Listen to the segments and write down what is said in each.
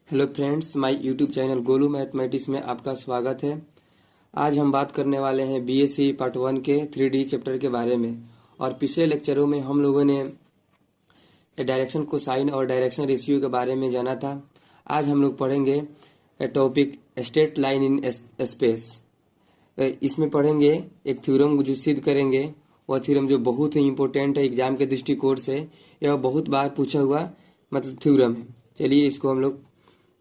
Hello friends, my YouTube channel Golu mathematics में आपका स्वागत है। आज हम बात करने वाले हैं बीएससी पार्ट 1 के 3D चैप्टर के बारे में। और पिछले लेक्चरों में हम लोगों ने डायरेक्शन कोसाइन और डायरेक्शन रेशियो के बारे में जाना था। आज हम लोग पढ़ेंगे topic straight line in space. इसमें पढ़ेंगे एक थ्योरम जो सिद्ध करेंगे। वह थ्योरम जो बहुत ही इंपॉर्टेंट है एग्जाम के दृष्टिकोण से, यह बहुत बार पूछा हुआ थ्योरम है। चलिए इसको हम लोग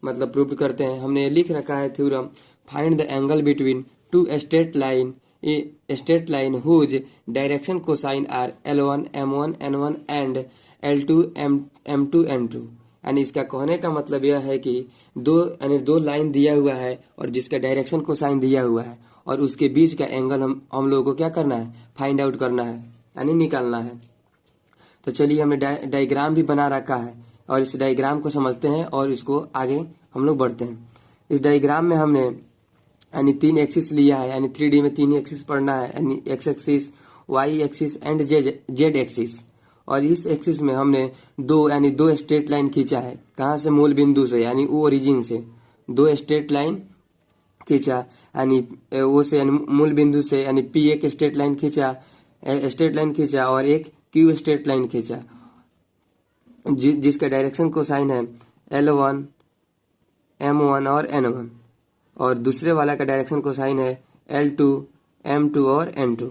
प्रूव करते हैं। हमने लिख रखा है theorem, find the angle between two straight line whose direction cosine are L1 M1 N1 and L2 M2 N2। यानी इसका कहने का मतलब यह है कि दो लाइन दिया हुआ है और जिसका डायरेक्शन कोसाइन दिया हुआ है और उसके बीच का एंगल हम लोगों को क्या करना है, फाइंड आउट करना है यानी निकालना है। तो चलिए हमने डायग्राम भी बना रखा है और इस डायग्राम को समझते हैं और इसको आगे हम लोग बढ़ते हैं। इस डायग्राम में हमने यानी 3 एक्सिस लिया है, यानी 3D में 3 एक्सिस पढ़ना है, यानी x axis, y axis and z axis. और इस एक्सिस में हमने दो स्ट्रेट लाइन खींचा है। कहाँ से? मूल बिंदु से, यानी ओ ओरिजिन से 2 स्ट्रेट लाइन खींचा, यानी ओ से यानी मूल बिंदु से, यानी पी एक स्ट्रेट लाइन खींचा और एक क्यू स्ट्रेट लाइन खींचा जिसका डायरेक्शन कोसाइन है L1 M1 और N1, और दूसरे वाला का डायरेक्शन कोसाइन है L2 M2 और N2,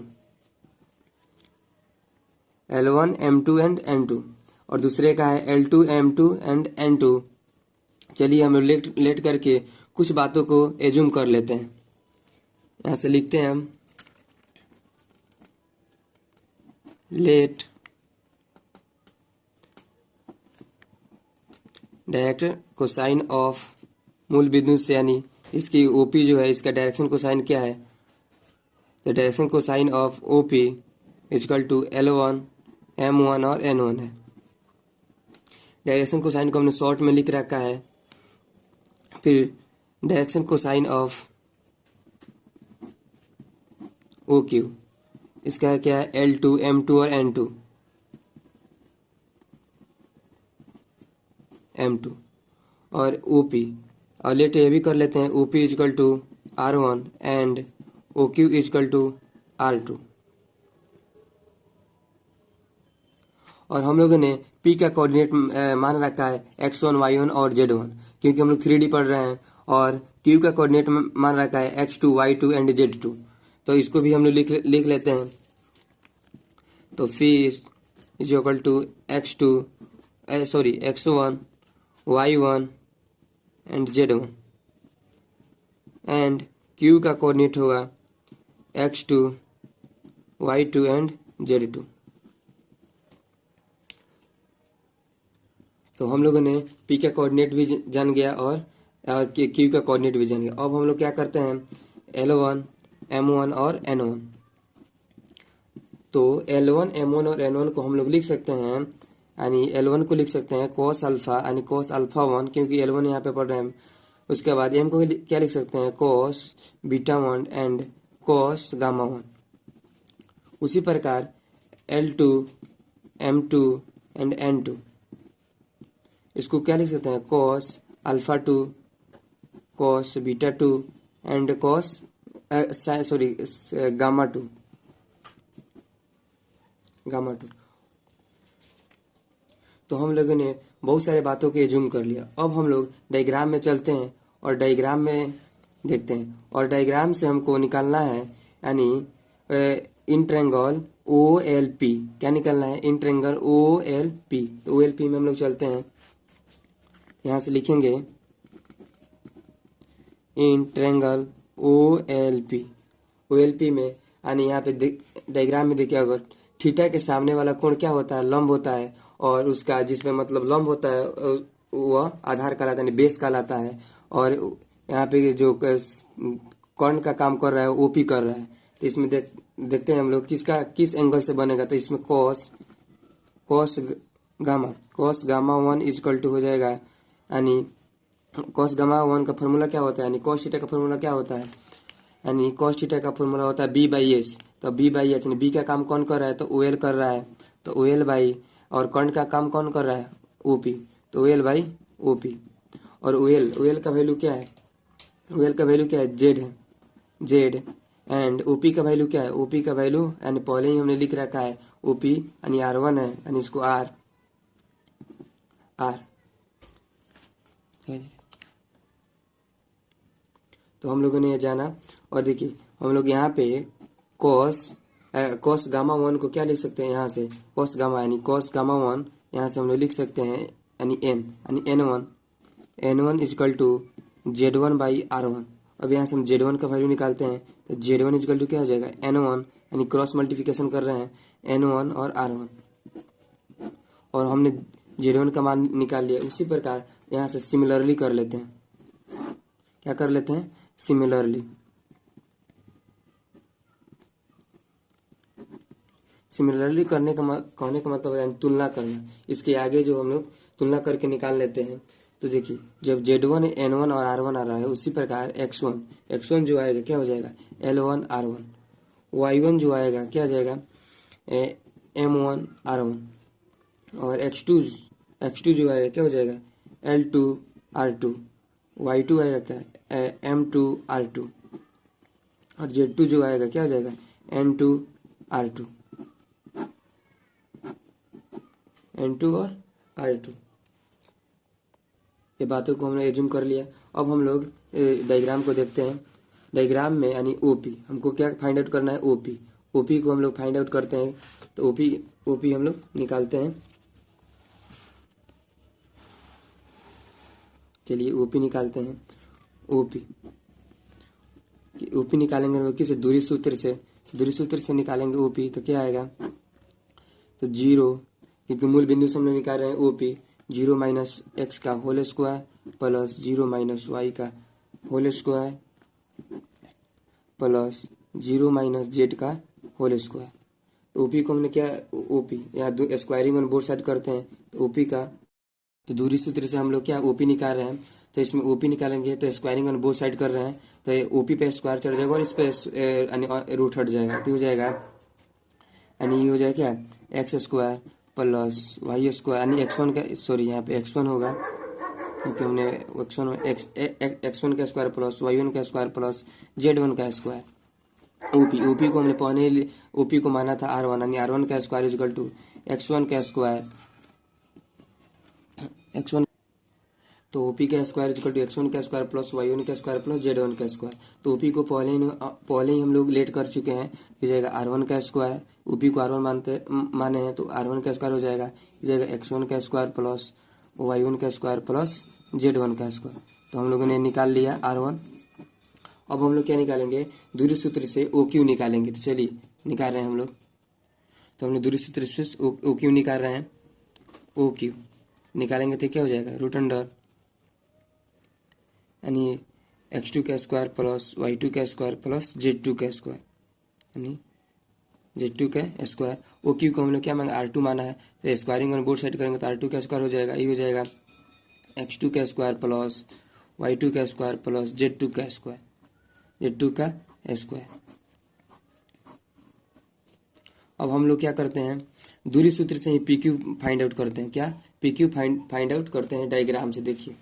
L1 M2 and N2, और दूसरे का है L2 M2 एंड N2। चलिए हम लेट करके कुछ बातों को एज्यूम कर लेते हैं। यहाँ से लिखते हैं हम, लेट डायरेक्शन कोसाइन ऑफ मूल बिंदु से, यानी इसकी ओपी जो है, इसका डायरेक्शन कोसाइन क्या है? तो direction cosine of OP is equal to L1 M1 और N1 है। डायरेक्शन कोसाइन को हमने शॉर्ट में लिख रखा है। फिर direction cosine of O Q, इसका क्या है? L2 M2 और M2 और OP। और लेट ये भी कर लेते हैं, OP is equal to R1 and OQ is equal to R2। और हम लोगों ने P का कोऑर्डिनेट मान रखा है X1 Y1 और Z1, क्योंकि हम लोग 3D पढ़ रहे हैं। और Q का कोऑर्डिनेट मान रखा है X2 Y2 एंड Z2। तो इसको भी हम लोग लिख लेते हैं। तो Phi is equal to X1 Y1 and Z1 and Q का कोऑर्डिनेट होगा X2 Y2 एंड Z2। तो हम लोगों ने P का कोऑर्डिनेट भी जान गया और Q का कोऑर्डिनेट भी जान गया। अब हम लोग क्या करते हैं, L1 M1 और N1। तो L1 M1 और N1 को हम लोग लिख सकते हैं, यानी L1 को लिख सकते हैं cos अल्फा, यानी cos अल्फा 1, क्योंकि L1 यहाँ पे पढ़ रहे हैं। उसके बाद M को क्या लिख सकते हैं? cos beta 1 and cos gamma 1। उसी प्रकार L2 M2 एंड N2, इसको क्या लिख सकते हैं? cos alpha 2, cos beta 2 and gamma 2। तो हम लोगों ने बहुत सारे बातों को एज्यूम कर लिया। अब हम लोग डायग्राम में चलते हैं और डायग्राम में देखते हैं। और डायग्राम से हमको निकालना है, यानी इन ट्रायंगल OLP क्या निकालना है? In triangle OLP। तो OLP में हम लोग चलते हैं। यहाँ से लिखेंगे इन ट्रायंगल OLP में, यानी यहाँ पे डायग्राम में देखिए, अगर थीटा के सामने वाला कोण क्या होता है? लंब होता है। और उसका जिसमें लंब होता है वह आधार कहलाता है, यानी बेस कहलाता है। और यहाँ पे जो कर्ण का काम कर रहा है OP कर रहा है। तो इसमें देखते हैं हम लोग किस एंगल से बनेगा। तो इसमें cos गामा 1 इजकल टू हो जाएगा, यानी cos गामा 1 का फॉर्मूला क्या होता है? यानी cos थीटा का फॉर्मूला क्या होता है? यानी cos थीटा का फॉर्मूला होता है B/S। तो B/H, यानी B का काम कौन कर रहा है? तो OL कर रहा है। तो OL बाई, और कर्ण का काम कौन कर रहा है? OP। तो OL बाई OP। और OL का वैल्यू क्या है, OL का वैल्यू क्या है, Z है, Z। एंड OP का वैल्यू क्या है, OP का वैल्यू यानी पहले ही हमने लिख रखा है OP यानी R1 है, यानी इसको R तो हम लोगों ने ये जाना। और देखिए हम लोग यहाँ पे कॉस गामा 1 को क्या लिख सकते हैं, यहाँ से कॉस गामा यानी कॉस गामा 1 यहाँ से हम लोग लिख सकते हैं यानी n यानी N1 इजकल टू Z1/R1। अब यहाँ से हम Z1 का वैल्यू निकालते हैं तो Z1 इजकल टू क्या हो जाएगा, N1 यानी क्रॉस मल्टीप्लिकेशन कर रहे हैं N1 और R1 और हमने Z1 का मान निकाल लिया। उसी प्रकार यहाँ से सिमिलरली कर लेते हैं, क्या कर लेते हैं, सिमिलरली कहने का मतलब है तुलना करना। इसके आगे जो हम लोग तुलना करके निकाल लेते हैं तो देखिए जब Z1 N1 और R1 आ रहा है उसी प्रकार X1 जो आएगा क्या हो जाएगा, L1 R1, Y1 जो आएगा क्या आ जाएगा, M1 R1 और X2 जो आएगा क्या हो जाएगा, L2 R2, Y2 आएगा क्या, M2 R2 और Z2 जो आएगा क्या हो जाएगा, N2 और R2। ये बातों को हमने एज्यूम कर लिया। अब हम लोग डायग्राम को देखते हैं। डायग्राम में यानी OP हमको क्या फाइंड आउट करना है, OP को हम लोग फाइंड आउट करते हैं तो OP हम लोग निकालते हैं। चलिए OP निकालते हैं। OP निकालेंगे हम लोग किस, दूरी सूत्र से निकालेंगे OP तो क्या आएगा, तो 0, क्योंकि मूल बिंदु से हम लोग निकाल रहे हैं OP, 0 माइनस एक्स का whole square plus 0 minus y का whole square plus 0 minus z का होल स्क्वायर। तो OP को हमने क्या, OP यहाँ स्क्वायरिंग ऑन बोथ साइड करते हैं तो OP का, तो दूरी सूत्र से हम लोग क्या OP निकाल रहे हैं तो इसमें OP निकालेंगे तो स्क्वायरिंग ऑन बोथ साइड कर रहे हैं तो OP पे स्क्वायर चढ़ जाएगा और इस पे यानी रूट हट जाएगा तो हो जाएगा, यानी ये हो जाएगा क्या, x square plus y square यानी X1 का, सॉरी यहाँ पे X1 होगा क्योंकि हमने X1 का स्क्वायर प्लस Y1 का स्क्वायर प्लस Z1 का स्क्वायर। OP को हमने पहले OP को माना था R1 यानी R1 का स्क्वायर इजकल टू X1 का स्क्वायर, X1 तो OP का स्क्वायर इजकल टू X1 का स्क्वायर प्लस Y1 का स्क्वायर प्लस Z1 का स्क्वायर। तो OP को पहले ही हम लोग लेट कर चुके हैं, हो जाएगा R1 का स्क्वायर, OP को R1 माने हैं तो R1 का स्क्वायर हो जाएगा X1 का स्क्वायर प्लस Y1 का स्क्वायर प्लस Z1 का स्क्वायर। तो हम लोगों ने निकाल लिया R1। अब हम लोग क्या निकालेंगे, दूरी सूत्र से OQ निकालेंगे। तो चलिए निकाल रहे हैं हम लोग, तो हमने दूरी सूत्र से OQ निकाल रहे हैं। OQ निकालेंगे तो क्या हो जाएगा, रूट अंडर यानी X2 का स्क्वायर प्लस Y2 का स्क्वायर प्लस Z2 का स्क्वायर यानी Z2 का स्क्वायर। OQ को हम लोग क्या मांगे, R2 माना है तो स्क्वायरिंग ऑन बोथ साइड करेंगे तो R2 का स्क्वायर हो जाएगा, ये हो जाएगा X2 का स्क्वायर प्लस Y2 का स्क्वायर प्लस Z2 का स्क्वायर। अब हम लोग क्या करते हैं, दूरी सूत्र से ही PQ फाइंड आउट करते हैं। क्या PQ फाइंड आउट करते हैं डायग्राम से। देखिए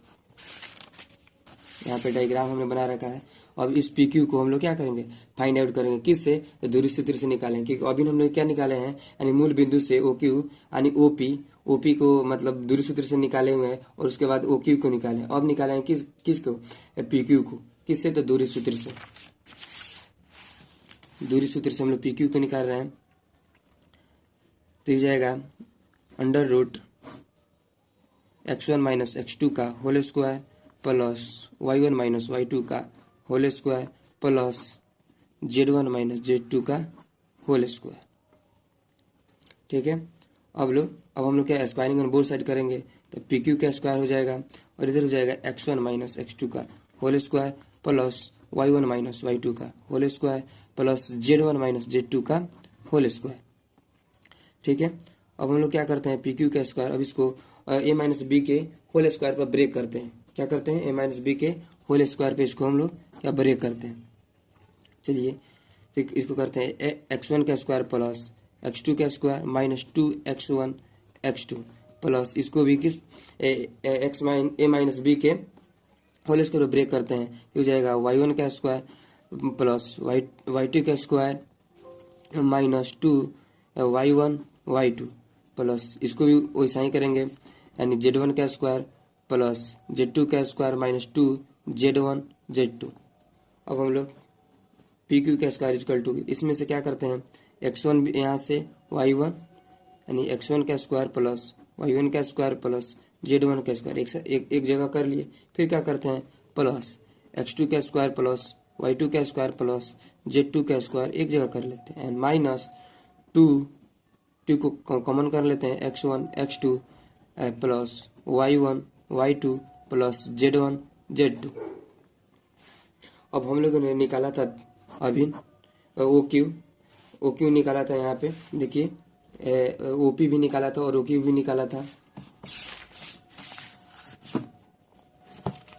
यहाँ पे डायग्राम हमने बना रखा है। अब इस PQ को हम लोग क्या करेंगे, फाइंड आउट करेंगे, किससे, तो दूरी सूत्र से निकालेंगे। क्योंकि अभी हम लोग क्या निकाले हैं, यानी मूल बिंदु से OQ यानी OP को मतलब दूरी सूत्र से निकाले हुए हैं और उसके बाद OQ को निकाले। अब निकाले हैं किसको, PQ को, किससे, तो दूरी सूत्र से हम लोग PQ को निकाल रहे हैं। तो ये जाएगा under root X1 minus X2 का whole square plus Y1 minus Y2 का whole square plus Z1 minus Z2 का होल स्क्वायर। ठीक है। अब हम लोग क्या स्क्वायरिंग ऑन बोथ साइड करेंगे तो PQ का स्क्वायर हो जाएगा और इधर हो जाएगा X1 माइनस X2 का whole square plus Y1 minus Y2 का whole square plus Z1 minus Z2 का होल स्क्वायर। ठीक है। अब हम लोग क्या करते हैं, PQ का स्क्वायर, अब इसको A माइनस बी के होल स्क्वायर पर ब्रेक करते हैं। क्या करते हैं, A माइनस बी के होल स्क्वायर पे इसको हम लोग क्या ब्रेक करते हैं। चलिए तो इसको करते हैं X1 का स्क्वायर प्लस X2 का square minus 2X1 X2 plus इसको भी किस A माइनस बी के होल स्क्वायर को ब्रेक करते हैं, ये हो जाएगा y1 का स्क्वायर प्लस y2 का square minus 2 y1 y2 plus इसको भी वैसा ही करेंगे, यानी z1 का स्क्वायर प्लस z2 का स्क्वायर माइनस 2 z1 z2। अब हम लोग पी क्यू का स्क्वायर इक्वल टू, इसमें से क्या करते हैं x1 यहाँ से y1 यानी x1 का स्क्वायर प्लस y1 का स्क्वायर प्लस z1 का स्क्वायर एक जगह कर लिए। फिर क्या करते हैं प्लस x2 का स्क्वायर प्लस y2 का स्क्वायर प्लस z2 का स्क्वायर एक जगह कर लेते हैं, एंड माइनस 2 को कॉमन कर लेते हैं, x1 x2 plus y1 y2 plus z1 z2। अब हम लोगों ने निकाला था अभी ओ क्यू निकाला था, यहाँ पे देखिए OP भी निकाला था और OQ भी निकाला था,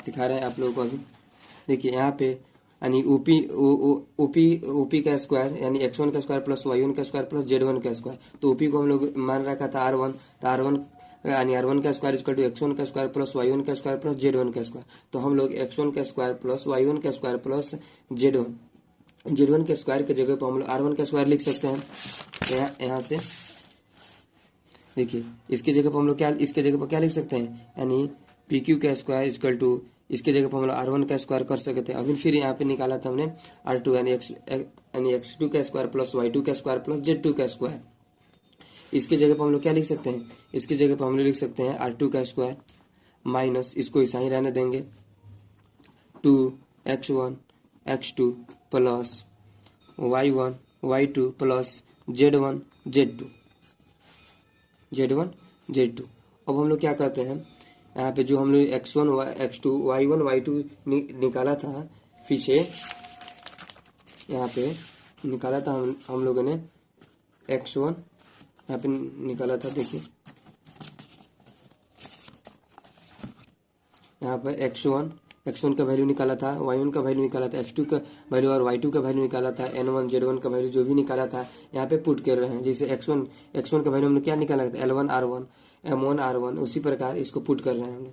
दिखा रहे हैं आप लोगों को। अभी देखिए यहाँ पे यानी OP का स्क्वायर यानी x1 का स्क्वायर प्लस y1 का स्क्वायर प्लस z1 का स्क्वायर, तो OP को हम लोग मान रखा था R1, तो R1 यानी R1 का स्क्वायर इक्वल टू x1 का स्क्वायर प्लस y1 का स्क्वायर प्लस z1 का स्क्वायर। तो हम लोग x1 का स्क्वायर प्लस y1 का स्क्वायर प्लस z1 के स्क्वायर के जगह पर हम लोग R1 का स्क्वायर लिख सकते हैं। यहाँ से देखिए इसकी जगह पर हम लोग इसके जगह पर क्या लिख सकते हैं, यानी पी क्यू का स्क्वायर इक्वल टू इसके जगह पर हम लोग R1 का स्क्वायर कर सकते हैं। अभी फिर यहाँ पे निकाला था हमने R2 यानी x2 का स्क्वायर प्लस y2 का स्क्वायर प्लस z2 का स्क्वायर। इसके जगह पर हम लोग क्या लिख सकते हैं, इसकी जगह पर हम लोग लिख सकते हैं R2 का स्क्वायर माइनस इसको ऐसा ही रहने देंगे 2x1 x2 plus y1 y2 plus z1 z2। अब हम लोग क्या करते हैं, यहाँ पे जो हम लोग x1 x2 y1 y2 निकाला था पीछे, यहाँ पे निकाला था हम लोगों ने x1 यहाँ पे निकाला था। देखिए यहाँ पर x1 का वैल्यू निकाला था, y1 का वैल्यू निकाला था, x2 का वैल्यू और y2 का वैल्यू निकाला था, n1 z1 का वैल्यू जो भी निकाला था यहाँ पे पुट कर रहे हैं। जैसे x1 का वैल्यू हमने क्या निकाला था L1 R1 M1 R1, उसी प्रकार इसको पुट कर रहे हैं हमने।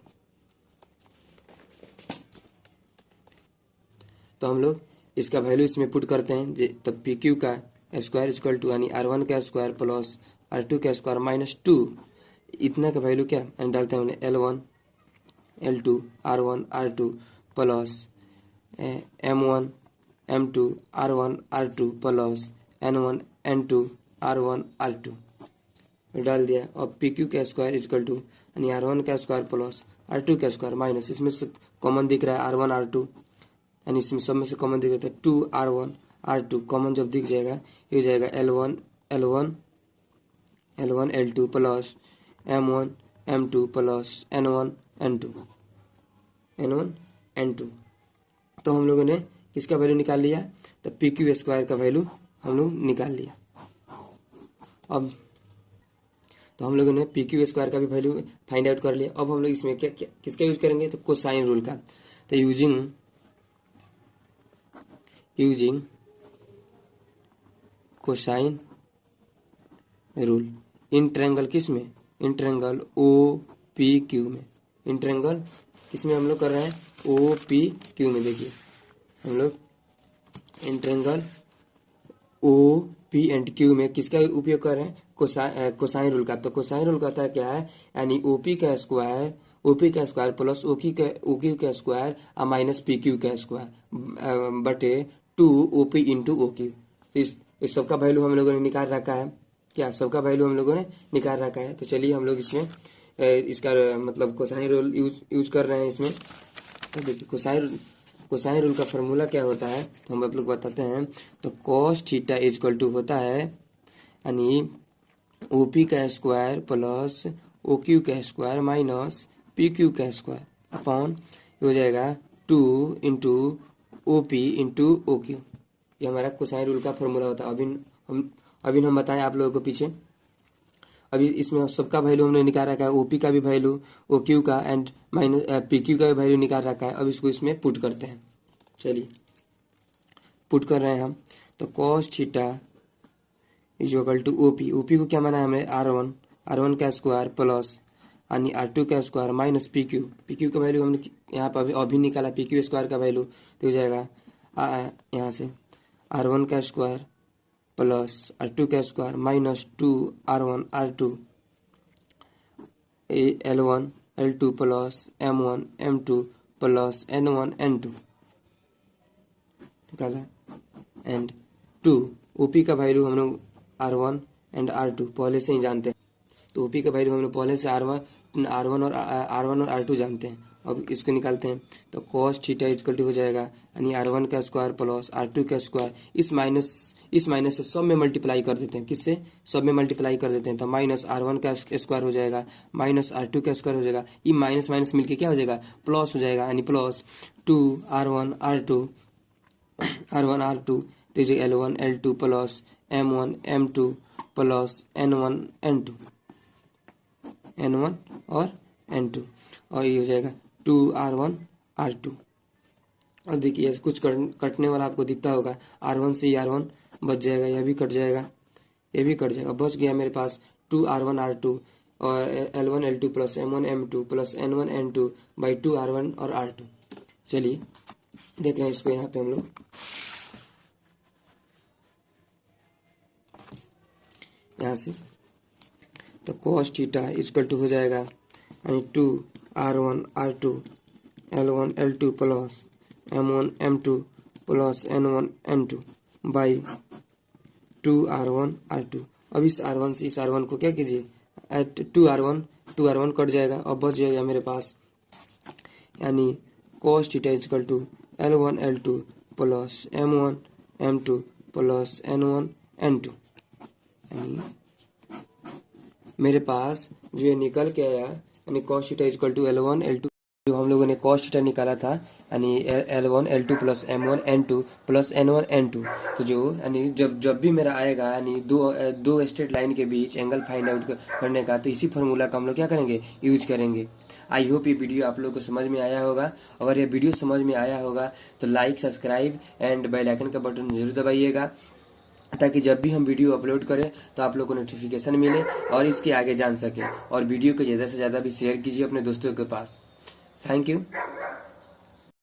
तो हम लोग इसका वैल्यू इसमें पुट करते हैं, तब पी क्यू का स्क्वायर इक्वल टू यानी R1 का स्क्वायर प्लस R2 का स्क्वायर माइनस 2 इतना का वैल्यू क्या डालते हैं हमने L1 L2 R1 R2 plus M1 M2 R1 R2 plus N1 N2 R1 R2 डाल दिया। और पी क्यू का स्क्वायर इक्वल टू यानी R1 का स्क्वायर प्लस R2 का स्क्वायर माइनस इसमें से कॉमन दिख रहा है R1 R2, यानी इसमें सब में से कॉमन दिख रहा है 2 R1 R2 कॉमन जब दिख जाएगा ये हो जाएगा L1 L2 plus M1 M2 plus N1 N2। तो हम लोगों ने किसका वैल्यू निकाल लिया, तो पी क्यू स्क्वायर का वैल्यू हम लोग निकाल लिया। अब तो हम लोगों ने पी क्यू स्क्वायर का भी वैल्यू फाइंड आउट कर लिया। अब हम लोग इसमें किसका यूज करेंगे, तो कोसाइन रूल का। तो using cosine rule in triangle किसमें, in triangle O P Q में, इन ट्रायंगल किसमें हम लोग कर रहे हैं ओ पी क्यू में। देखिए हम लोग इन triangle O P and Q में किसका उपयोग कर रहे हैं, कोसाइन रूल का। तो कोसाइन रूल कहता है क्या है, यानी ओपी का स्क्वायर प्लस ओक्यू का स्क्वायर और माइनस पी क्यू का स्क्वायर बटे 2 ओपी इंटू ओक्यू। तो इस सबका वैल्यू हम लोगों ने निकाल रखा है, क्या सबका वैल्यू हम लोगों ने निकाल रखा है। तो चलिए हम लोग इसमें इसका मतलब कोसाइन रूल यूज कर रहे हैं इसमें। तो देखिए कोसाइन रूल का फॉर्मूला क्या होता है, तो हम आप लोग बताते हैं। तो कॉस थीटा इक्वल टू होता है यानी ओपी का स्क्वायर प्लस ओक्यू का स्क्वायर माइनस पी क्यू का स्क्वायर अपॉन हो जाएगा 2 इंटू ओपी इंटू ओक्यू। ये हमारा कोसाइन रूल का फॉर्मूला होता है। अभी हम बताएं आप लोगों को पीछे। अभी इसमें सबका वैल्यू हमने निकाल रखा है, ओपी का भी वैल्यू ओक्यू का एंड माइनस पी क्यू का भी वैल्यू निकाल रखा है। अब इसको इसमें पुट करते हैं, चलिए पुट कर रहे हैं हम। तो cos theta is equal to OP, OP को क्या माना है हमने R1 का स्क्वायर प्लस यानी R2 का स्क्वायर माइनस PQ का वैल्यू हमने यहाँ पर अभी निकाला, PQ स्क्वायर का वैल्यू तो हो जाएगा यहाँ से R1 का स्क्वायर प्लस R2 का square minus 2R1 R2 L1 L2 plus M1 M2 plus N1 N2 निकाला एंड 2 OP का वैल्यू हम लोग R1 एंड R2 पहले से ही जानते हैं, तो OP का वैल्यू हम लोग पहले से R1 और R2 जानते हैं। अब इसको निकालते हैं तो cos थीटा इक्वल टू हो जाएगा यानी R1 का स्क्वायर प्लस R2 का स्क्वायर, इस माइनस से सब में मल्टीप्लाई कर देते हैं, किससे सब में मल्टीप्लाई कर देते हैं तो माइनस R1 का स्क्वायर हो जाएगा माइनस R2 का स्क्वायर हो जाएगा, ये माइनस माइनस मिलके क्या हो जाएगा प्लस हो जाएगा यानी प्लस 2R1 R2 तो ये L1 L2 plus M1 M2 plus N1 और N2 और ये हो जाएगा 2R1 R2। अब देखिए कुछ कटने वाला आपको दिखता होगा, R1 से R1 बच जाएगा, यह भी कट जाएगा, ये भी कट जाएगा, बच गया मेरे पास 2R1 R2 और L1 L2 plus M1 M2 plus N1 N2 by 2R1 और R2। चलिए देख रहे हैं इसको यहाँ पे हम लोग यहाँ से तो cos थीटा इक्वल टू हो जाएगा यानी 2R1 R2 L1 L2 plus M1 M2 plus N1 N2 by 2R1 R2। अब इस R1 से इस R1 को क्या कीजिए 2R1 कट जाएगा और बच जाएगा मेरे पास यानी cos theta equal to L1 L2 plus M1 M2 plus N1 N2 यानी मेरे पास जो ये निकल के आया यानी cos theta equal to L1 L2 जो हम लोगों ने cos थीटा निकाला था यानी L1 L2 plus M1 N2 plus N1 N2, तो जो यानी जब भी मेरा आएगा यानी दो स्ट्रेट लाइन के बीच एंगल फाइंड आउट करने का, तो इसी फार्मूला का हम लोग क्या करेंगे यूज करेंगे। आई होप ये वीडियो आप लोगों को समझ में आया होगा। अगर ये वीडियो समझ में आया होगा तो like subscribe and bell icon का बटन जरूर दबाइएगा, ताकि जब भी हम वीडियो अपलोड करें तो आप लोग को नोटिफिकेशन मिले और इसके आगे जान सके। और वीडियो को ज़्यादा से ज़्यादा भी शेयर कीजिए अपने दोस्तों के पास। Thank you.